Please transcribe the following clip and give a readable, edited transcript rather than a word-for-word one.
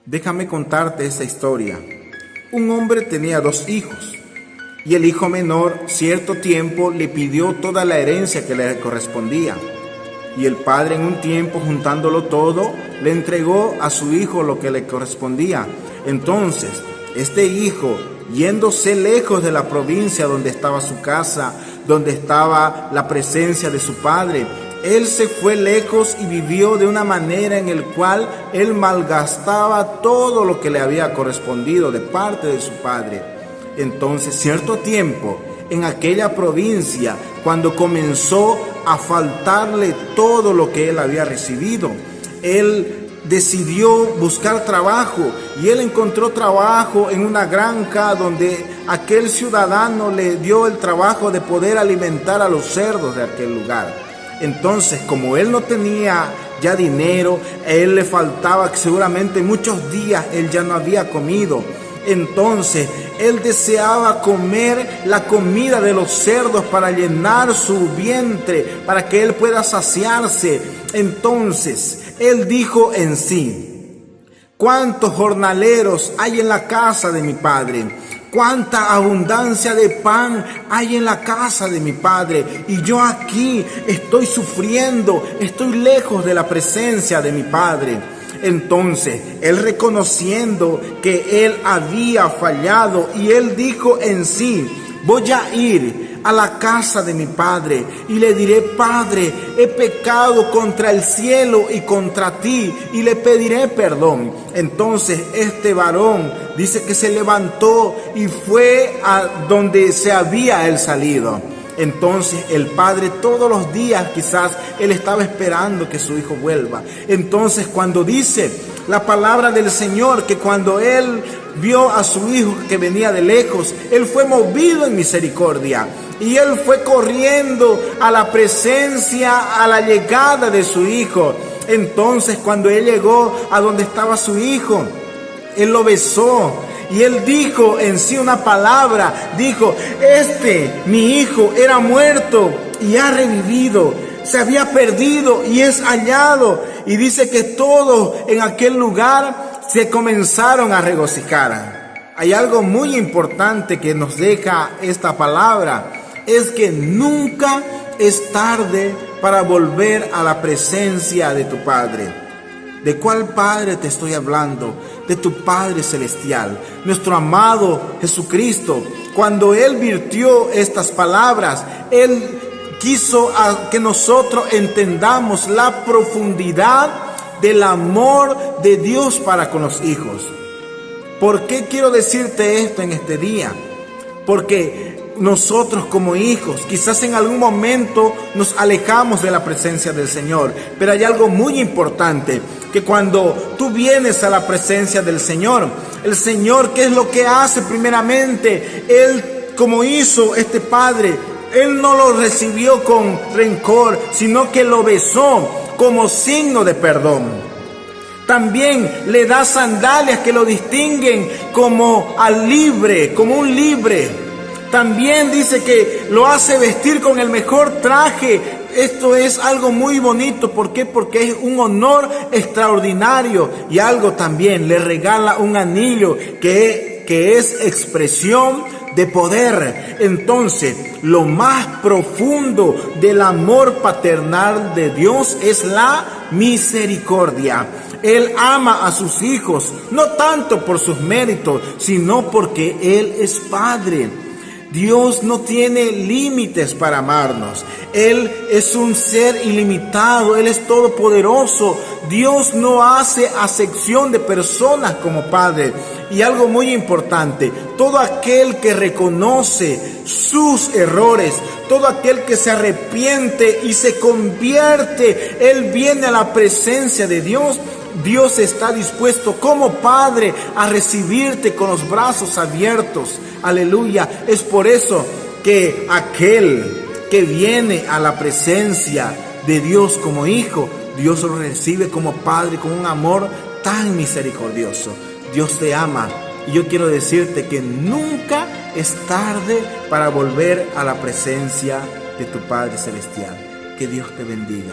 Déjame contarte esta historia. Un hombre tenía 2 hijos y el hijo menor cierto tiempo le pidió toda la herencia que le correspondía. Y el padre, en un tiempo, juntándolo todo, le entregó a su hijo lo que le correspondía. Entonces, este hijo, yéndose lejos de la provincia donde estaba su casa, donde estaba la presencia de su padre, él se fue lejos y vivió de una manera en la cual él malgastaba todo lo que le había correspondido de parte de su padre. Entonces, cierto tiempo, en aquella provincia, cuando comenzó a faltarle todo lo que él había recibido, él decidió buscar trabajo y él encontró trabajo en una granja donde aquel ciudadano le dio el trabajo de poder alimentar a los cerdos de aquel lugar. Entonces, como él no tenía ya dinero, a él le faltaba seguramente muchos días, él ya no había comido. Entonces, él deseaba comer la comida de los cerdos para llenar su vientre, para que él pueda saciarse. Entonces, él dijo en sí: ¿cuántos jornaleros hay en la casa de mi padre? ¿Cuánta abundancia de pan hay en la casa de mi padre? Y yo aquí estoy sufriendo, estoy lejos de la presencia de mi padre. Entonces, él, reconociendo que él había fallado, y él dijo en sí: voy a ir a la casa de mi padre y le diré: Padre, he pecado contra el cielo y contra ti, y le pediré perdón. Entonces este varón dice que se levantó y fue a donde se había él salido. Entonces el padre, todos los días quizás él estaba esperando que su hijo vuelva. Entonces, cuando dice la palabra del Señor que cuando él vio a su hijo que venía de lejos, él fue movido en misericordia y él fue corriendo a la presencia, a la llegada de su hijo. Entonces, cuando él llegó a donde estaba su hijo, él lo besó. Y él dijo en sí una palabra, dijo: mi hijo, era muerto y ha revivido, se había perdido y es hallado. Y dice que todos en aquel lugar se comenzaron a regocijar. Hay algo muy importante que nos deja esta palabra, es que nunca es tarde para volver a la presencia de tu Padre. ¿De cuál Padre te estoy hablando? De tu Padre Celestial, nuestro amado Jesucristo. Cuando Él virtió estas palabras, Él quiso que nosotros entendamos la profundidad del amor de Dios para con los hijos. ¿Por qué quiero decirte esto en este día? Porque nosotros como hijos, quizás en algún momento nos alejamos de la presencia del Señor, pero hay algo muy importante, que cuando tú vienes a la presencia del Señor, el Señor, ¿qué es lo que hace primeramente? Él, como hizo este padre, Él no lo recibió con rencor, sino que lo besó como signo de perdón. También le da sandalias que lo distinguen como al libre, como un libre. También dice que lo hace vestir con el mejor traje. Esto es algo muy bonito. ¿Por qué? Porque es un honor extraordinario. Y algo también, le regala un anillo que es expresión de poder. Entonces, lo más profundo del amor paternal de Dios es la misericordia. Él ama a sus hijos, no tanto por sus méritos, sino porque Él es Padre. Dios no tiene límites para amarnos. Él es un ser ilimitado, Él es todopoderoso. Dios no hace acepción de personas como Padre. Y algo muy importante, todo aquel que reconoce sus errores, todo aquel que se arrepiente y se convierte, él viene a la presencia de Dios. Dios está dispuesto como Padre a recibirte con los brazos abiertos. Aleluya. Es por eso que aquel que viene a la presencia de Dios como hijo, Dios lo recibe como Padre con un amor tan misericordioso. Dios te ama y yo quiero decirte que nunca es tarde para volver a la presencia de tu Padre Celestial. Que Dios te bendiga.